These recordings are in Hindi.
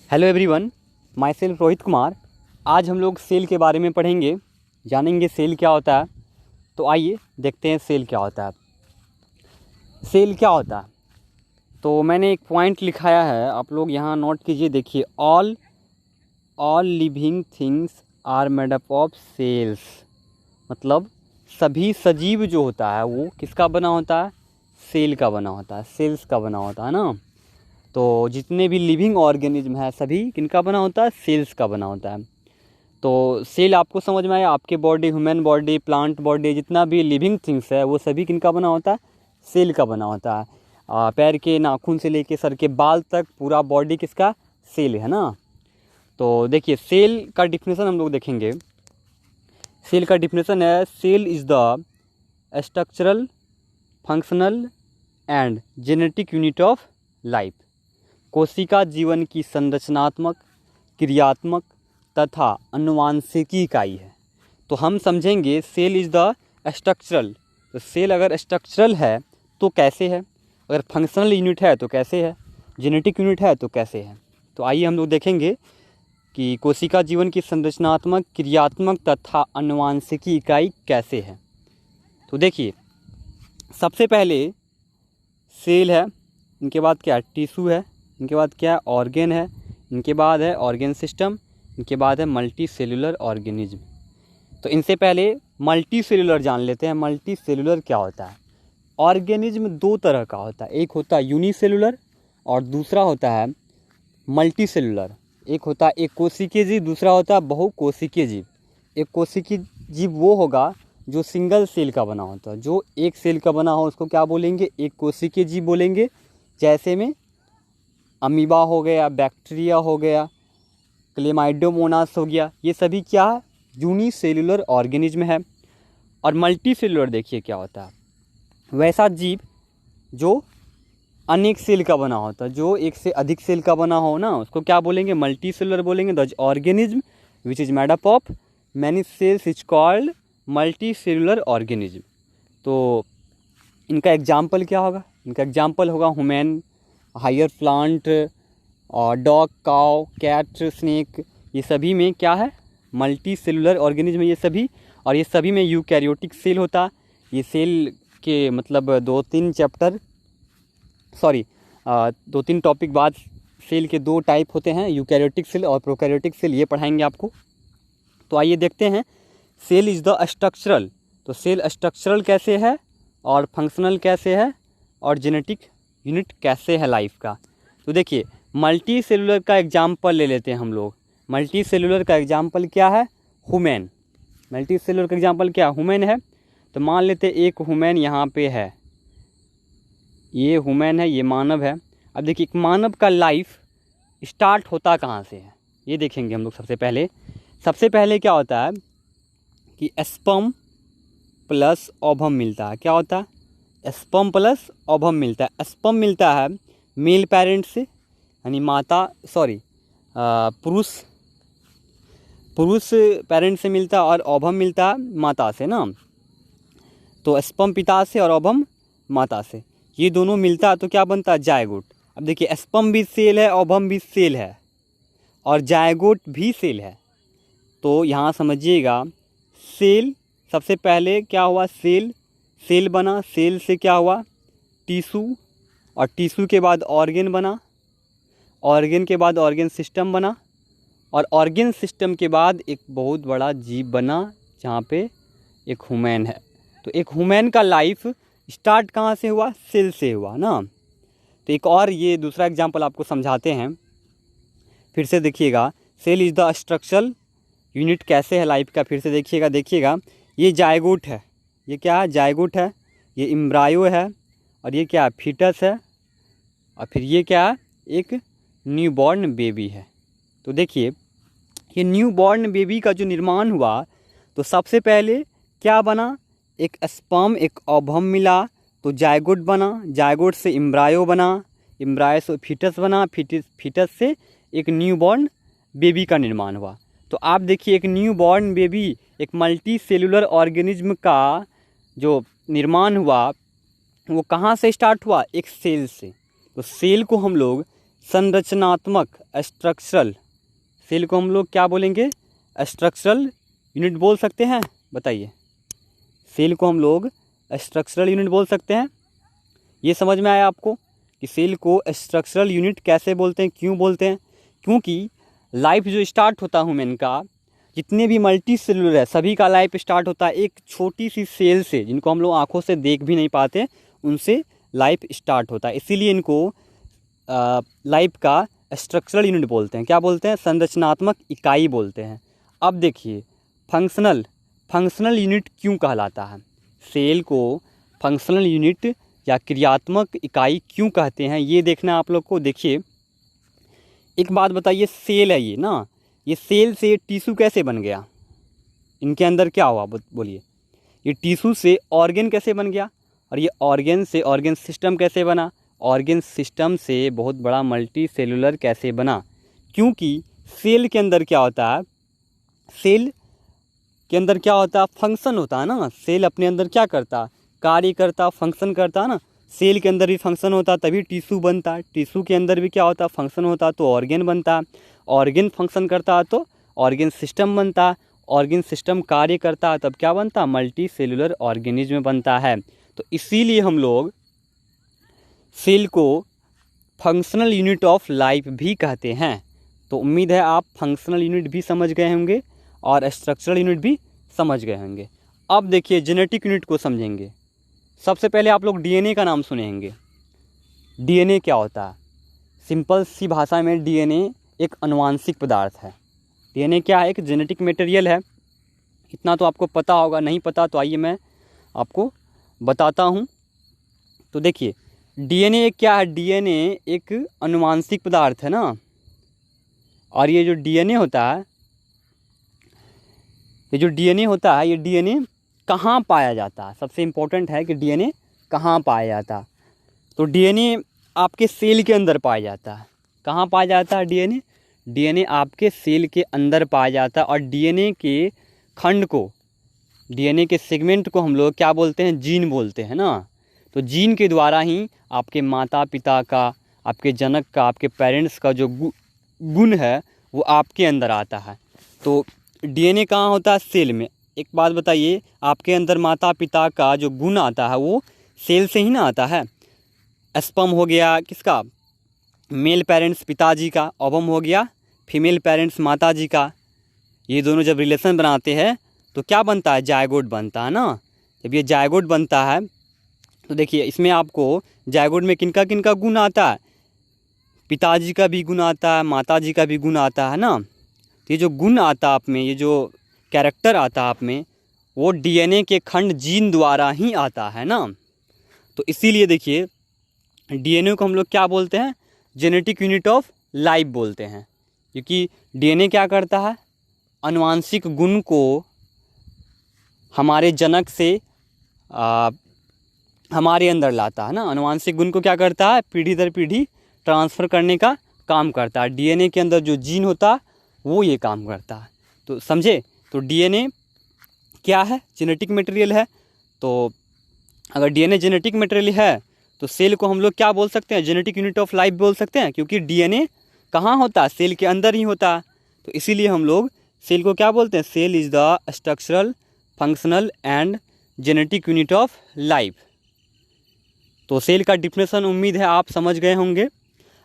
Hello everyone, my self Rohit Kumar. आज हम लोग सेल के बारे में पढ़ेंगे, जानेंगे सेल क्या होता है। तो आइए देखते हैं सेल क्या होता है। सेल क्या होता है, तो मैंने एक पॉइंट लिखाया है, आप लोग यहाँ नोट कीजिए। देखिए, all living things are made up of cells. मतलब सभी सजीव जो होता है वो किसका बना होता है? सेल का बना होता है, सेल्स का बना होता है ना। तो जितने भी लिविंग ऑर्गेनिज्म है सभी किनका बना होता है? सेल्स का बना होता है। तो सेल आपको समझ में आया? आपके body, human body, plant body, जितना भी लिविंग थिंग्स है वो सभी किनका बना होता है? सेल का बना होता है। पैर के नाखून से लेके सर के बाल तक पूरा बॉडी किसका? सेल है ना। तो देखिए, सेल का डिफिनेशन हम लोग देखेंगे। सेल का डिफिनेशन है, cell is the structural, functional and genetic unit of life. कोशिका जीवन की संरचनात्मक, क्रियात्मक तथा अनुवांशिकी इकाई है। तो हम समझेंगे सेल इज़ द स्ट्रक्चरल। तो सेल अगर स्ट्रक्चरल है तो कैसे है, अगर फंक्शनल यूनिट है तो कैसे है, जेनेटिक यूनिट है तो कैसे है। तो आइए हम लोग देखेंगे कि कोशिका जीवन की संरचनात्मक, क्रियात्मक तथा अनुवांशिकी इकाई कैसे है। तो देखिए, सबसे पहले सेल है, इनके बाद क्या? टिश्यू है, इनके बाद क्या है? ऑर्गेन है, इनके बाद है ऑर्गेन सिस्टम, इनके बाद है मल्टी सेलुलर ऑर्गेनिज्म। तो इनसे पहले मल्टी सेलुलर जान लेते हैं। मल्टी सेलुलर क्या होता है? ऑर्गेनिज्म दो तरह का होता है, एक होता है यूनिसेलुलर और दूसरा होता है मल्टी सेलुलर। एक होता है एक कोशिकीय जीव, दूसरा होता है बहुकोशिकीय जीव। एक कोशिकीय जीव वो होगा जो सिंगल सेल का बना होता है, जो एक सेल का बना हो उसको क्या बोलेंगे? एक कोशिकीय जीव बोलेंगे। जैसे में अमीबा हो गया, बैक्टीरिया हो गया, क्लेमाइडोमोनास हो गया, ये सभी क्या है? यूनिसेलुलर ऑर्गेनिज्म है। और मल्टी सेलुलर देखिए क्या होता है, वैसा जीव जो अनेक सेल का बना होता है, जो एक से अधिक सेल का बना हो ना, उसको क्या बोलेंगे? मल्टी सेलुलर बोलेंगे। The organism which is made up of many cells is called multi cellular organism. तो इनका एग्जाम्पल क्या होगा? इनका एग्जाम्पल होगा ह्यूमन, हायर प्लांट और डॉग, काउ, कैट, स्नेक। ये सभी में क्या है? मल्टी सेलुलर ऑर्गेनिज्म ये सभी। और ये सभी में यूकैरियोटिक सेल होता है। ये सेल के मतलब दो तीन टॉपिक बाद सेल के दो टाइप होते हैं, यूकैरियोटिक सेल और प्रोकैरियोटिक सेल, ये पढ़ाएंगे आपको। तो आइए देखते हैं, सेल इज़ द स्ट्रक्चरल। तो सेल स्ट्रक्चरल कैसे है और फंक्शनल कैसे है और जेनेटिक यूनिट कैसे है लाइफ का। तो देखिए, मल्टी सेलुलर का एग्जाम्पल ले लेते हैं हम लोग। मल्टी सेलुलर का एग्जाम्पल क्या है? ह्यूमन। मल्टी सेलुलर का एग्जाम्पल क्या? ह्यूमन है। तो मान लेते एक ह्यूमन यहाँ पे है, ये ह्यूमन है, ये मानव है। अब देखिए, एक मानव का लाइफ स्टार्ट होता कहाँ से है, ये देखेंगे हम लोग। सबसे पहले क्या होता है कि स्पर्म प्लस ओवम मिलता है। क्या होता है? स्पर्म प्लस ओवम मिलता है। स्पर्म मिलता है मेल पेरेंट से, यानी पुरुष पेरेंट से मिलता है, और ओवम मिलता है माता से ना। तो स्पर्म पिता से और ओवम माता से, ये दोनों मिलता है तो क्या बनता है? जायगोट। अब देखिए, स्पर्म भी सेल है, ओवम भी सेल है और जायगोट भी सेल है। तो यहाँ समझिएगा, सेल सबसे पहले क्या हुआ? सेल बना, सेल से क्या हुआ? टिश्यू, और टिश्यू के बाद ऑर्गेन बना, ऑर्गेन के बाद ऑर्गेन सिस्टम बना, और ऑर्गेन सिस्टम के बाद एक बहुत बड़ा जीव बना जहाँ पे एक ह्यूमन है। तो एक ह्यूमन का लाइफ स्टार्ट कहाँ से हुआ? सेल से हुआ ना। तो एक और ये दूसरा एग्जांपल आपको समझाते हैं, फिर से देखिएगा। Cell is the structural unit कैसे है लाइफ का, फिर से देखिएगा। ये जायगोट है, ये क्या है? जायगोट है। ये एम्ब्रायो है, और ये क्या है? फीटस है। और फिर ये क्या है? एक न्यूबॉर्न बेबी है। तो देखिए, ये न्यूबॉर्न बेबी का जो निर्माण हुआ, तो सबसे पहले क्या बना? एक स्पर्म, एक ओवम मिला तो जायगोट बना, जायगोट से एम्ब्रायो बना, एम्ब्रायो से फीटस बना, फीटस से एक न्यूबॉर्न बेबी का निर्माण हुआ। तो आप देखिए, एक न्यूबॉर्न बेबी, एक मल्टी सेलुलर ऑर्गेनिज्म का जो निर्माण हुआ वो कहाँ से स्टार्ट हुआ? एक सेल से। तो सेल को हम लोग संरचनात्मक स्ट्रक्चरल, सेल को हम लोग क्या बोलेंगे? स्ट्रक्चरल यूनिट बोल सकते हैं। बताइए, सेल को हम लोग स्ट्रक्चरल यूनिट बोल सकते हैं। ये समझ में आया आपको कि सेल को स्ट्रक्चरल यूनिट कैसे बोलते हैं, क्यों बोलते हैं? क्योंकि लाइफ जो स्टार्ट होता ह्यूमन का, जितने भी मल्टी सेलुलर है सभी का लाइफ स्टार्ट होता है एक छोटी सी सेल से, जिनको हम लोग आँखों से देख भी नहीं पाते, उनसे लाइफ स्टार्ट होता है। इसीलिए इनको लाइफ का स्ट्रक्चरल यूनिट बोलते हैं। क्या बोलते हैं? संरचनात्मक इकाई बोलते हैं। अब देखिए, फंक्शनल यूनिट क्यों कहलाता है? सेल को फंक्शनल यूनिट या क्रियात्मक इकाई क्यों कहते हैं, ये देखना आप लोग को। देखिए, एक बात बताइए, सेल है ये ना, ये सेल से टिश्यू कैसे बन गया? इनके अंदर क्या हुआ बोलिए? ये टिश्यू से ऑर्गन कैसे बन गया? और ये ऑर्गन से ऑर्गन सिस्टम कैसे बना? ऑर्गन सिस्टम से बहुत बड़ा मल्टी सेलुलर कैसे बना? क्योंकि सेल के अंदर क्या होता है? सेल के अंदर क्या होता है? फंक्शन होता है ना। सेल अपने अंदर क्या करता? कार्य करता, फंक्शन करता है ना। सेल के अंदर भी फंक्शन होता तभी टिश्यू बनता है। टिश्यू के अंदर भी क्या होता? फंक्शन होता तो ऑर्गन बनता। ऑर्गन फंक्शन करता तो ऑर्गन सिस्टम बनता। ऑर्गन सिस्टम कार्य करता तब क्या बनता? मल्टी सेलुलर ऑर्गेनिज्म बनता है। तो इसीलिए हम लोग सेल को फंक्शनल यूनिट ऑफ लाइफ भी कहते हैं। तो उम्मीद है आप फंक्शनल यूनिट भी समझ गए होंगे और स्ट्रक्चरल यूनिट भी समझ गए होंगे। अब देखिए, जेनेटिक यूनिट को समझेंगे। सबसे पहले आप लोग डीएनए का नाम सुनेंगे। डीएनए क्या होता है? सिंपल सी भाषा में डीएनए एक आनुवांशिक पदार्थ है। डीएनए क्या है? एक जेनेटिक मटेरियल है। इतना तो आपको पता होगा, नहीं पता तो आइए मैं आपको बताता हूँ। तो देखिए, डीएनए क्या है? डीएनए एक आनुवांशिक पदार्थ है ना। और ये जो डीएनए होता है, ये डीएनए कहाँ पाया जाता है? सबसे इम्पोर्टेंट है कि डीएनए कहाँ पाया जाता है। तो डीएनए आपके सेल के अंदर पाया जाता है। कहाँ पाया जाता है डीएनए? डीएनए आपके सेल के अंदर पाया जाता है। और डीएनए के खंड को, डीएनए के सेगमेंट को हम लोग क्या बोलते हैं? जीन बोलते हैं ना। तो जीन के द्वारा ही आपके माता पिता का, आपके जनक का, आपके पेरेंट्स का जो गुण है वो आपके अंदर आता है। तो डीएनए कहाँ होता है? सेल में। एक बात बताइए, आपके अंदर माता पिता का जो गुण आता है वो सेल से ही ना आता है। स्पर्म हो गया किसका? मेल पेरेंट्स पिताजी का। ओवम हो गया फीमेल पेरेंट्स माताजी का। ये दोनों जब रिलेशन बनाते हैं तो क्या बनता है? जायगोट बनता है ना। जब ये जायगोट बनता है तो देखिए, इसमें आपको जायगोट में किनका किनका गुण आता है? पिताजी का भी गुण आता है, माताजी का भी गुण आता है ना। तो ये जो गुण आता है आप में, ये जो कैरेक्टर आता है आप में, वो डीएनए के खंड जीन द्वारा ही आता है ना। तो इसीलिए देखिए, डीएनए को हम लोग क्या बोलते हैं? जेनेटिक यूनिट ऑफ लाइफ बोलते हैं। क्योंकि डीएनए क्या करता है? आनुवांशिक गुण को हमारे जनक से हमारे अंदर लाता है ना। आनुवांशिक गुण को क्या करता है? पीढ़ी दर पीढ़ी ट्रांसफ़र करने का काम करता है। डीएनए के अंदर जो जीन होता है वो ये काम करता है। तो समझे? तो डीएनए क्या है? जेनेटिक मटेरियल है। तो अगर डीएनए जेनेटिक मटेरियल है तो सेल को हम लोग क्या बोल सकते हैं? जेनेटिक यूनिट ऑफ लाइफ बोल सकते हैं। क्योंकि डीएनए कहाँ होता है? सेल के अंदर ही होता है। तो इसीलिए हम लोग सेल को क्या बोलते हैं? Cell is the structural, functional and genetic unit of life. तो सेल का डिफिनेशन उम्मीद है आप समझ गए होंगे।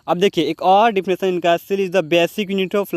अब देखिए, एक और डिफिनेशन इनका, cell is the basic unit of